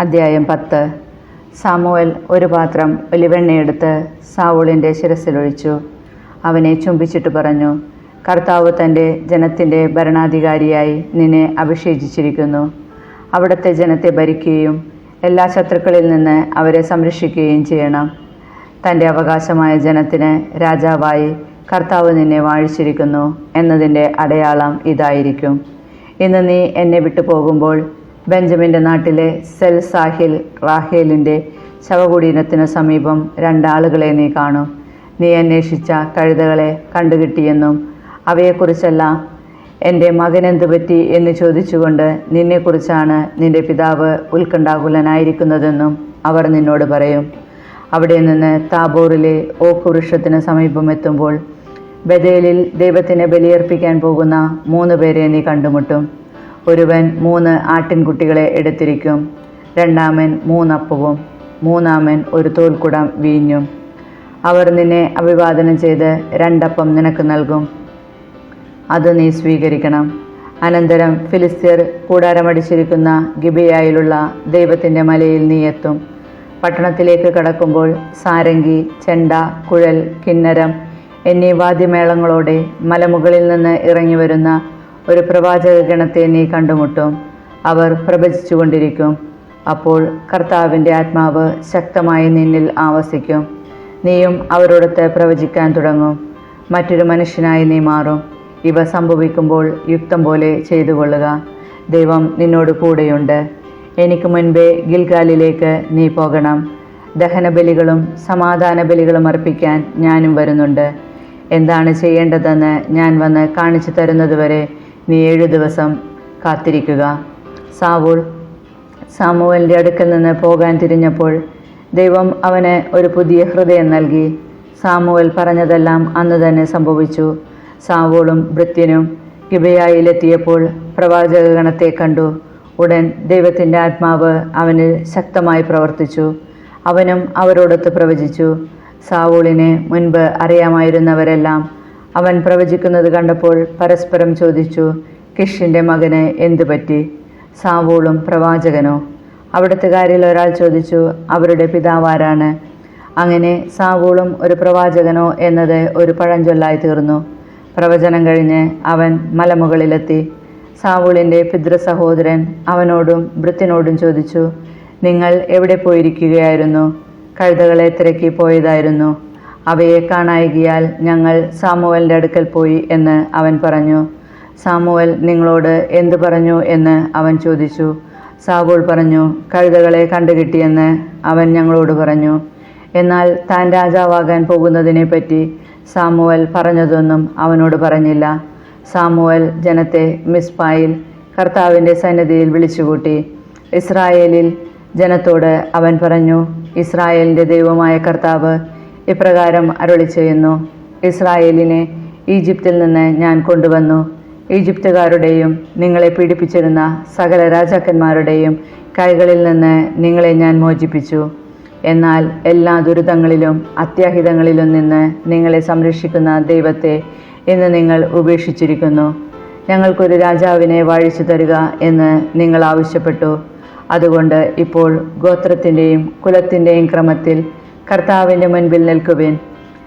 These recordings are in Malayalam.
അദ്ധ്യായം 10. സാമുവേൽ ഒരു പാത്രം ഒലിവെണ്ണയെടുത്ത് സാവൂളിൻ്റെ ശിരസ്സിലൊഴിച്ചു. അവനെ ചുംബിച്ചിട്ട് പറഞ്ഞു, കർത്താവ് തൻ്റെ ജനത്തിൻ്റെ ഭരണാധികാരിയായി നിന്നെ അഭിഷേചിച്ചിരിക്കുന്നു. അവിടുത്തെ ജനത്തെ ഭരിക്കുകയും എല്ലാ ശത്രുക്കളിൽ നിന്ന് അവരെ സംരക്ഷിക്കുകയും ചെയ്യണം. തൻ്റെ അവകാശമായ ജനത്തിന് രാജാവായി കർത്താവ് നിന്നെ വാഴിച്ചിരിക്കുന്നു എന്നതിൻ്റെ അടയാളം ഇതായിരിക്കും. ഇന്ന് നീ എന്നെ വിട്ടു പോകുമ്പോൾ ബെഞ്ചമിൻ്റെ നാട്ടിലെ സെൽസാഹിൽ റാഹേലിൻ്റെ ശവകുടീരത്തിനു സമീപം 2 ആളുകളെ നീ കാണും. നീ അന്വേഷിച്ച കഴുതകളെ കണ്ടുകിട്ടിയെന്നും അവയെക്കുറിച്ചെല്ലാം എൻ്റെ മകനെന്തു പറ്റി എന്ന് ചോദിച്ചുകൊണ്ട് നിന്നെക്കുറിച്ചാണ് നിന്റെ പിതാവ് ഉത്കണ്ഠാകുലനായിരിക്കുന്നതെന്നും അവർ നിന്നോട് പറയും. അവിടെ നിന്ന് താബോറിലെ ഓക്ക് വൃക്ഷത്തിന് സമീപം എത്തുമ്പോൾ ബഥേലിൽ ദൈവത്തിന് ബലിയർപ്പിക്കാൻ പോകുന്ന 3 പേരെ നീ കണ്ടുമുട്ടും. ഒരുവൻ 3 ആട്ടിൻകുട്ടികളെ എടുത്തിരിക്കും, രണ്ടാമൻ 3 അപ്പവും മൂന്നാമൻ ഒരു തോൽക്കുടം വീഞ്ഞും. അവർ നിന്നെ അഭിവാദനം ചെയ്ത് 2 അപ്പം നിനക്ക് നൽകും. അത് നീ സ്വീകരിക്കണം. അനന്തരം ഫിലിസ്ത്യർ കൂടാരമടിച്ചിരിക്കുന്ന ഗിബെയയിലുള്ള ദൈവത്തിൻ്റെ മലയിൽ നീ എത്തും. പട്ടണത്തിലേക്ക് കടക്കുമ്പോൾ സാരംഗി, ചെണ്ട, കുഴൽ, കിന്നരം എന്നീ വാദ്യമേളങ്ങളോടെ മലമുകളിൽ നിന്ന് ഇറങ്ങി വരുന്ന ഒരു പ്രവാചക ഗണത്തെ നീ കണ്ടുമുട്ടും. അവർ പ്രവചിച്ചു കൊണ്ടിരിക്കും. അപ്പോൾ കർത്താവിൻ്റെ ആത്മാവ് ശക്തമായി നിന്നിൽ ആവസിക്കും. നീയും അവരോടൊത്ത് പ്രവചിക്കാൻ തുടങ്ങും. മറ്റൊരു മനുഷ്യനായി നീ മാറും. ഇവ സംഭവിക്കുമ്പോൾ യുക്തം പോലെ ചെയ്തു കൊള്ളുക. ദൈവം നിന്നോട് കൂടെയുണ്ട്. എനിക്ക് മുൻപേ ഗിൽഗാലിലേക്ക് നീ പോകണം. ദഹനബലികളും സമാധാന ബലികളും അർപ്പിക്കാൻ ഞാനും വരുന്നുണ്ട്. എന്താണ് ചെയ്യേണ്ടതെന്ന് ഞാൻ വന്ന് കാണിച്ചു തരുന്നതുവരെ നീ 7 ദിവസം കാത്തിരിക്കുക. സാവൂൾ സാമുവേലിൻ്റെ അടുക്കൽ നിന്ന് പോകാൻ തിരിഞ്ഞപ്പോൾ ദൈവം അവന് ഒരു പുതിയ ഹൃദയം നൽകി. സാമുവേൽ പറഞ്ഞതെല്ലാം അന്ന് തന്നെ സംഭവിച്ചു. സാവൂളും ഭൃത്യനും ഗിബെയയിലെത്തിയപ്പോൾ പ്രവാചക ഗണത്തെ കണ്ടു. ഉടൻ ദൈവത്തിൻ്റെ ആത്മാവ് അവനിൽ ശക്തമായി പ്രവർത്തിച്ചു. അവനും അവരോടൊത്ത് പ്രവചിച്ചു. സാവൂളിനെ മുൻപ് അറിയാമായിരുന്നവരെല്ലാം അവൻ പ്രവചിക്കുന്നത് കണ്ടപ്പോൾ പരസ്പരം ചോദിച്ചു, കിഷിൻ്റെ മകന് എന്തു പറ്റി? സാവൂളും പ്രവാചകനോ? അവിടുത്തുകാരിൽ ഒരാൾ ചോദിച്ചു, അവരുടെ പിതാവാരാണ്? അങ്ങനെ സാവൂളും ഒരു പ്രവാചകനോ എന്നത് ഒരു പഴഞ്ചൊല്ലായി തീർന്നു. പ്രവചനം കഴിഞ്ഞ് അവൻ മലമുകളിലെത്തി. സാവൂളിൻ്റെ പിതൃസഹോദരൻ അവനോടും ഭൃത്യനോടും ചോദിച്ചു, നിങ്ങൾ എവിടെ പോയിരിക്കുകയായിരുന്നു? കഴുതകളെ തിരക്കി പോയതായിരുന്നു. അവയെ കാണായികയാൽ ഞങ്ങൾ സാമുവേലിൻ്റെ അടുക്കൽ പോയി എന്ന് അവൻ പറഞ്ഞു. സാമുവേൽ നിങ്ങളോട് എന്തു പറഞ്ഞു എന്ന് അവൻ ചോദിച്ചു. സാവൂൾ പറഞ്ഞു, കഴുതകളെ കണ്ടുകിട്ടിയെന്ന് അവൻ ഞങ്ങളോട് പറഞ്ഞു. എന്നാൽ താൻ രാജാവാകാൻ പോകുന്നതിനെപ്പറ്റി സാമുവേൽ പറഞ്ഞതൊന്നും അവനോട് പറഞ്ഞില്ല. സാമുവേൽ ജനത്തെ മിസ്പായിൽ കർത്താവിൻ്റെ സന്നിധിയിൽ വിളിച്ചുകൂട്ടി. ഇസ്രായേലിൽ ജനത്തോട് അവൻ പറഞ്ഞു, ഇസ്രായേലിൻ്റെ ദൈവമായ കർത്താവ് ഇപ്രകാരം അരുളി ചെയ്യുന്നു, ഇസ്രായേലിനെ ഈജിപ്തിൽ നിന്ന് ഞാൻ കൊണ്ടുവന്നു. ഈജിപ്തുകാരുടെയും നിങ്ങളെ പീഡിപ്പിച്ചിരുന്ന സകല രാജാക്കന്മാരുടെയും കൈകളിൽ നിന്ന് നിങ്ങളെ ഞാൻ മോചിപ്പിച്ചു. എന്നാൽ എല്ലാ ദുരിതങ്ങളിലും അത്യാഹിതങ്ങളിലും നിന്ന് നിങ്ങളെ സംരക്ഷിക്കുന്ന ദൈവത്തെ ഇന്ന് നിങ്ങൾ ഉപേക്ഷിച്ചിരിക്കുന്നു. ഞങ്ങൾക്കൊരു രാജാവിനെ വാഴിച്ചു തരിക എന്ന് നിങ്ങൾ ആവശ്യപ്പെട്ടു. അതുകൊണ്ട് ഇപ്പോൾ ഗോത്രത്തിൻ്റെയും കുലത്തിൻ്റെയും ക്രമത്തിൽ കർത്താവിൻ്റെ മുൻപിൽ നിൽക്കുവിൻ.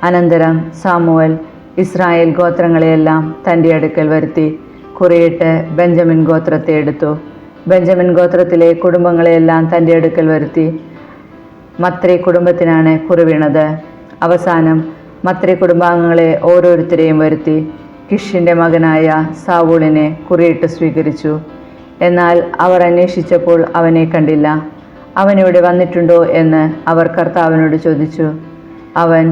അനന്തരം സാമുവേൽ ഇസ്രായേൽ ഗോത്രങ്ങളെയെല്ലാം തൻ്റെ അടുക്കൽ വരുത്തി കുറിയിട്ട് ബെഞ്ചമിൻ ഗോത്രത്തെ എടുത്തു. ബെഞ്ചമിൻ ഗോത്രത്തിലെ കുടുംബങ്ങളെയെല്ലാം തൻ്റെ അടുക്കൽ വരുത്തി. മത്രി കുടുംബത്തിനാണ് കുറി വീണത്. അവസാനം മത്രി കുടുംബാംഗങ്ങളെ ഓരോരുത്തരെയും വരുത്തി കിഷിൻ്റെ മകനായ സാവൂളിനെ കുറിയിട്ട് സ്വീകരിച്ചു. എന്നാൽ അവർ അന്വേഷിച്ചപ്പോൾ അവനെ കണ്ടില്ല. അവനിവിടെ വന്നിട്ടുണ്ടോ എന്ന് അവർ കർത്താവിനോട് ചോദിച്ചു. അവൻ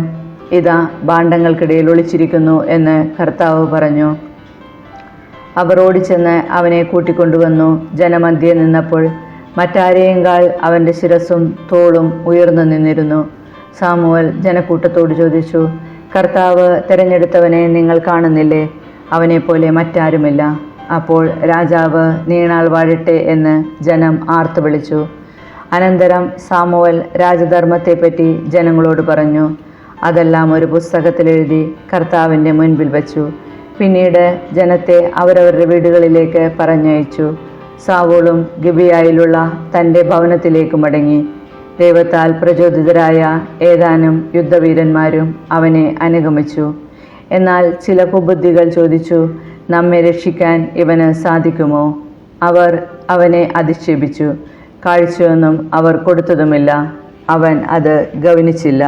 ഇതാ ഭാണ്ഡങ്ങൾക്കിടയിൽ ഒളിച്ചിരിക്കുന്നു എന്ന് കർത്താവ് പറഞ്ഞു. അവർ ഓടിച്ചെന്ന് അവനെ കൂട്ടിക്കൊണ്ടുവന്നു. ജനമധ്യേ നിന്നപ്പോൾ മറ്റാരെയേക്കാൾ അവൻ്റെ ശിരസ്സും തോളും ഉയർന്നു നിന്നിരുന്നു. സാമുവേൽ ജനക്കൂട്ടത്തോട് ചോദിച്ചു, കർത്താവ് തിരഞ്ഞെടുത്തവനെ നിങ്ങൾ കാണുന്നില്ലേ? അവനെപ്പോലെ മറ്റാരുമില്ല. അപ്പോൾ രാജാവ് നീണാൾ വാഴട്ടെ എന്ന് ജനം ആർത്തു വിളിച്ചു. അനന്തരം സാമുവേൽ രാജധർമ്മത്തെപ്പറ്റി ജനങ്ങളോട് പറഞ്ഞു. അതെല്ലാം ഒരു പുസ്തകത്തിൽ എഴുതി കർത്താവിൻ്റെ മുൻപിൽ വച്ചു. പിന്നീട് ജനത്തെ അവരവരുടെ വീടുകളിലേക്ക് പറഞ്ഞയച്ചു. സാവൂളും ഗിബിയായിലുള്ള തൻ്റെ ഭവനത്തിലേക്ക് മടങ്ങി. ദൈവത്താൽ പ്രചോദിതരായ ഏതാനും യുദ്ധവീരന്മാരും അവനെ അനുഗമിച്ചു. എന്നാൽ ചില കുബുദ്ധികൾ ചോദിച്ചു, നമ്മെ രക്ഷിക്കാൻ ഇവന് സാധിക്കുമോ? അവർ അവനെ അധിക്ഷേപിച്ചു. കാഴ്ചയൊന്നും അവർ കൊടുത്തതുമില്ല. അവൻ അത് ഗൗനിച്ചില്ല.